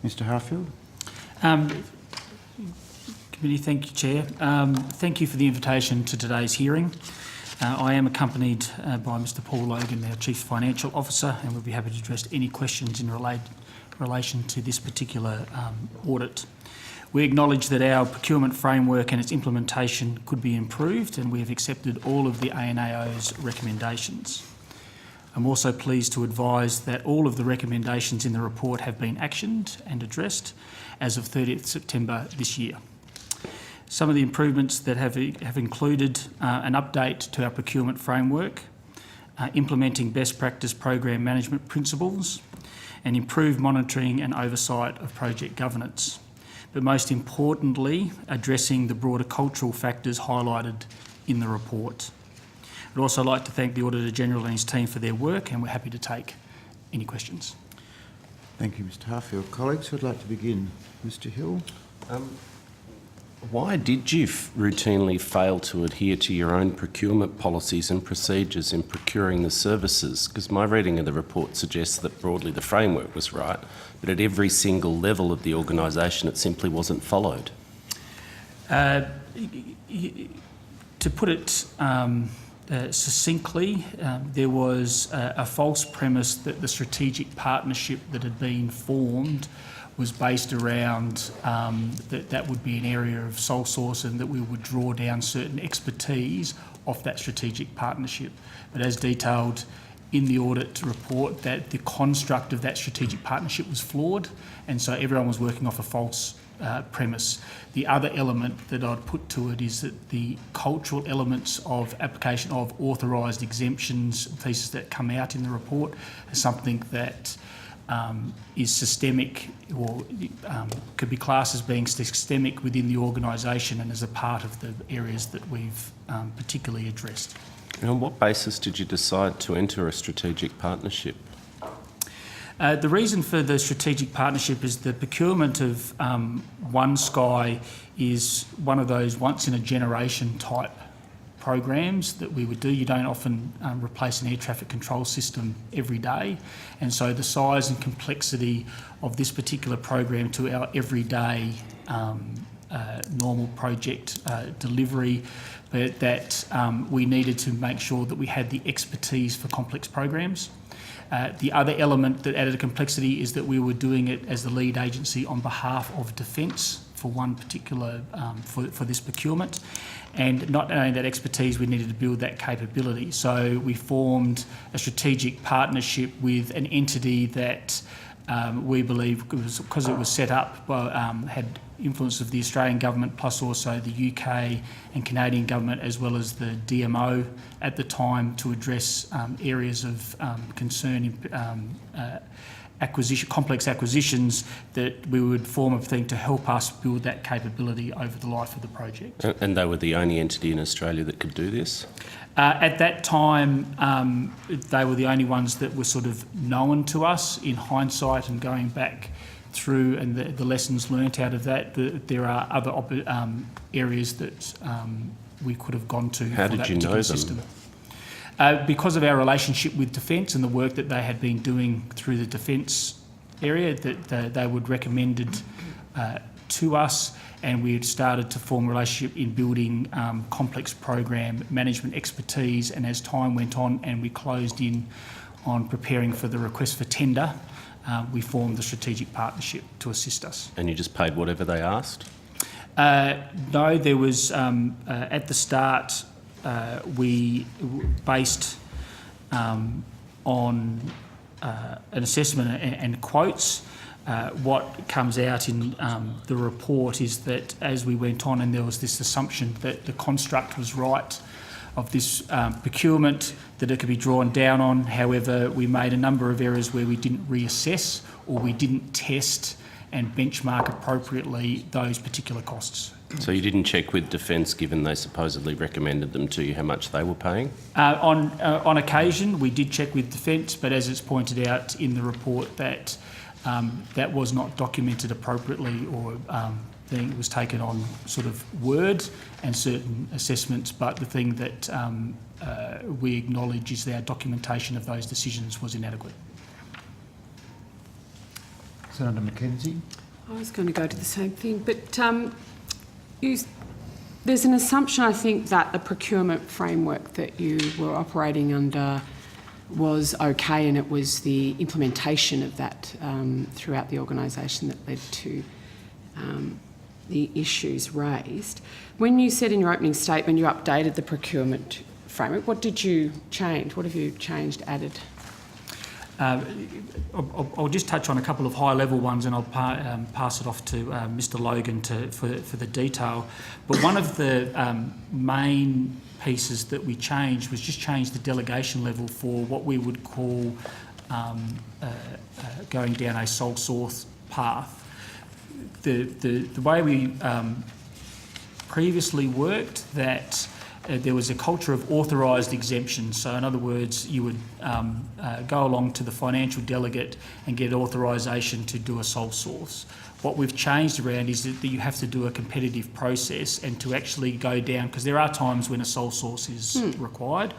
Mr Harfield. Committee, thank you, Chair. Thank you for the invitation to today's hearing. I am accompanied by Mr Paul Logan, our Chief Financial Officer, and we'll be happy to address any questions in relation to this particular audit. We acknowledge that our procurement framework and its implementation could be improved, and we have accepted all of the ANAO's recommendations. I'm also pleased to advise that all of the recommendations in the report have been actioned and addressed as of 30th September this year. Some of the improvements that have included an update to our procurement framework, implementing best practice program management principles, and improved monitoring and oversight of project governance. But most importantly, addressing the broader cultural factors highlighted in the report. I'd also like to thank the Auditor General and his team for their work, and we're happy to take any questions. Thank you, Mr Harfield. Colleagues, who'd like to begin? Mr Hill. Why did you routinely fail to adhere to your own procurement policies and procedures in procuring the services? Because my reading of the report suggests that broadly the framework was right, but at every single level of the organisation it simply wasn't followed. To put it succinctly, there was a false premise that the strategic partnership that had been formed was based around that would be an area of sole source and that we would draw down certain expertise off that strategic partnership. But as detailed in the audit report, that the construct of that strategic partnership was flawed, and so everyone was working off a false premise. The other element that I'd put to it is that the cultural elements of application of authorised exemptions, pieces that come out in the report, is something that is systemic or could be classed as being systemic within the organisation and as a part of the areas that we've particularly addressed. And on what basis did you decide to enter a strategic partnership? The reason for the strategic partnership is the procurement of One Sky is one of those once-in-a-generation type programs that we would do. You don't often replace an air traffic control system every day, and so the size and complexity of this particular program to our everyday normal project delivery, but that we needed to make sure that we had the expertise for complex programs. The other element that added a complexity is that we were doing it as the lead agency on behalf of Defence for one particular, for this procurement. And not only that expertise, we needed to build that capability. So we formed a strategic partnership with an entity that we believe, because it was set up, had influence of the Australian government plus also the UK and Canadian government, as well as the DMO at the time, to address areas of concern in complex acquisitions, that we would form a thing to help us build that capability over the life of the project. And they were the only entity in Australia that could do this? At that time, they were the only ones that were sort of known to us. In hindsight and going back through and the lessons learnt out of that, there are other areas that we could have gone to. How did you know them? System. Because of our relationship with Defence and the work that they had been doing through the Defence area, that they would recommended to us, and we had started to form a relationship in building complex program management expertise. And as time went on and we closed in on preparing for the request for tender, we formed the strategic partnership to assist us. And you just paid whatever they asked? No, there was, at the start, we based on an assessment and quotes. What comes out in the report is that as we went on, and there was this assumption that the construct was right of this procurement, that it could be drawn down on. However, we made a number of errors where we didn't reassess or we didn't test and benchmark appropriately those particular costs. So you didn't check with Defence, given they supposedly recommended them to you, how much they were paying? On occasion, we did check with Defence, but as it's pointed out in the report, that that was not documented appropriately, or it was taken on sort of word and certain assessments. But the thing that we acknowledge is that our documentation of those decisions was inadequate. Senator Mackenzie. I was going to go to the same thing, but there's an assumption, I think, that the procurement framework that you were operating under was okay, and it was the implementation of that throughout the organisation that led to the issues raised. When you said in your opening statement you updated the procurement framework, what did you change? What have you changed, added? I'll just touch on a couple of high-level ones, and I'll pass it off to Mr. Logan for the detail. But one of the main pieces that we changed was just change the delegation level for what we would call going down a sole source path. The way we previously worked, that there was a culture of authorised exemption. So in other words, you would go along to the financial delegate and get authorisation to do a sole source. What we've changed around is that you have to do a competitive process and to actually go down, because there are times when a sole source is required.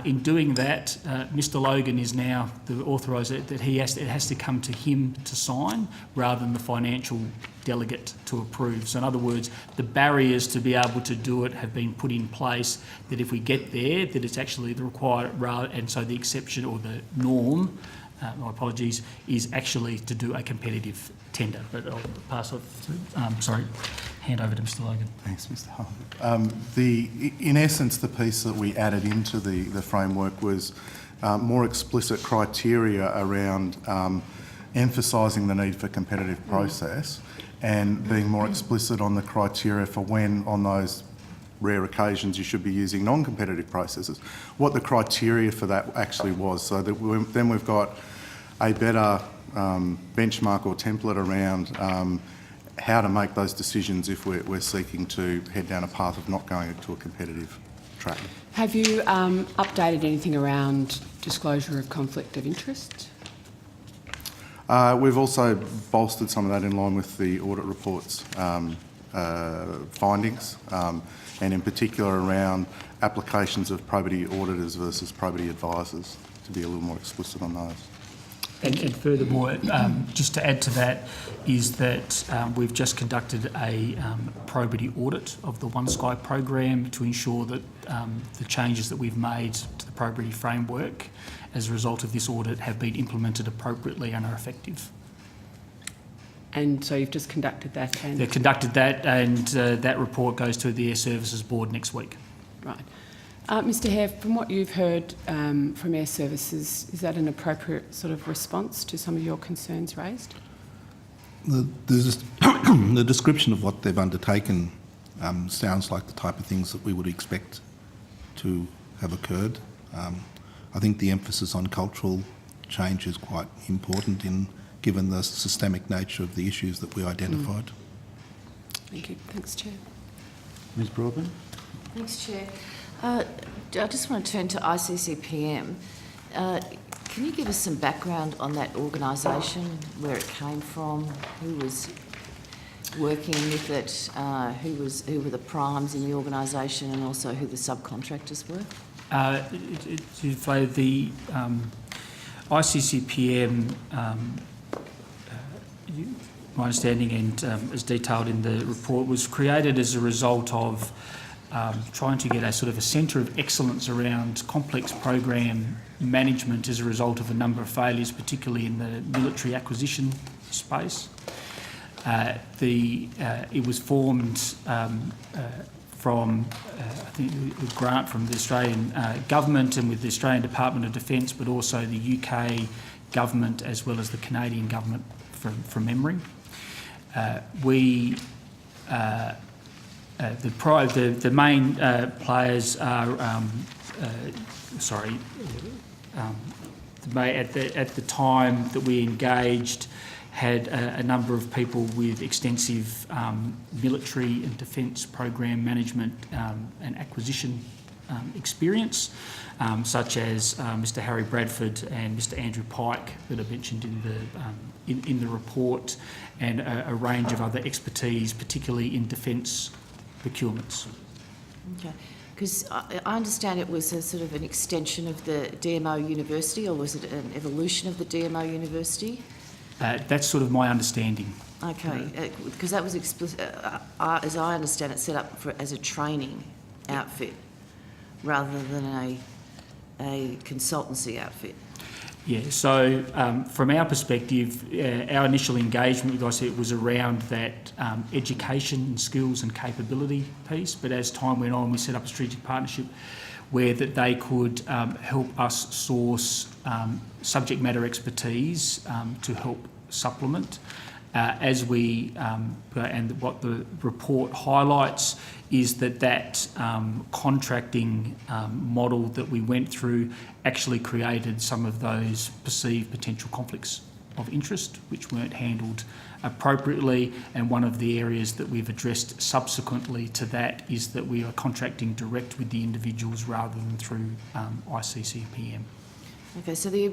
In doing that, Mr. Logan is now the authoriser, that it has to come to him to sign rather than the financial delegate to approve. So in other words, the barriers to be able to do it have been put in place, that if we get there, that it's actually the required, and so the exception or the norm, my apologies, is actually to do a competitive tender. But I'll pass off to, hand over to Mr. Logan. Thanks, Mr. Hull. In essence, the piece that we added into the framework was more explicit criteria around emphasising the need for competitive process and being more explicit on the criteria for when, on those rare occasions, you should be using non-competitive processes, what the criteria for that actually was, so that then we've got a better benchmark or template around how to make those decisions if we're seeking to head down a path of not going to a competitive track. Have you updated anything around disclosure of conflict of interest? We've also bolstered some of that in line with the audit report's findings, and in particular around applications of probity auditors versus probity advisors, to be a little more explicit on those. And furthermore, just to add to that, is that we've just conducted a probity audit of the One Sky program to ensure that the changes that we've made to the probity framework as a result of this audit have been implemented appropriately and are effective. And so you've just conducted that? And They've conducted that, and that report goes to the Airservices board next week. Right. Mr. Hare, from what you've heard from Airservices, is that an appropriate sort of response to some of your concerns raised? The description of what they've undertaken sounds like the type of things that we would expect to have occurred. I think the emphasis on cultural change is quite important given the systemic nature of the issues that we identified. Thank you. Thanks, Chair. Ms Broadbent. Thanks, Chair. I just want to turn to ICCPM. Can you give us some background on that organisation, where it came from, who was working with it, who were the primes in the organisation, and also who the subcontractors were? The ICCPM, my understanding, and as detailed in the report, was created as a result of trying to get a sort of a centre of excellence around complex program management as a result of a number of failures, particularly in the military acquisition space. It was formed from, I think, a grant from the Australian government and with the Australian Department of Defence, but also the UK government as well as the Canadian government, from memory. The main players are, at the time that we engaged, had a number of people with extensive military and defence program management and acquisition experience, such as Mr. Harry Bradford and Mr. Andrew Pike, that are mentioned in the report, and a range of other expertise, particularly in defence procurements. Okay, because I understand it was a sort of an extension of the DMO University, or was it an evolution of the DMO University? That's sort of my understanding. Okay, because that was explicit, as I understand it, set up as a training outfit rather than a consultancy outfit. Yeah, so from our perspective, our initial engagement with ICT was around that education, skills and capability piece, but as time went on, we set up a strategic partnership where that they could help us source subject matter expertise to help supplement. As we, and what the report highlights is that contracting model that we went through actually created some of those perceived potential conflicts of interest which weren't handled appropriately, and one of the areas that we've addressed subsequently to that is that we are contracting direct with the individuals rather than through ICCPM. Okay, so the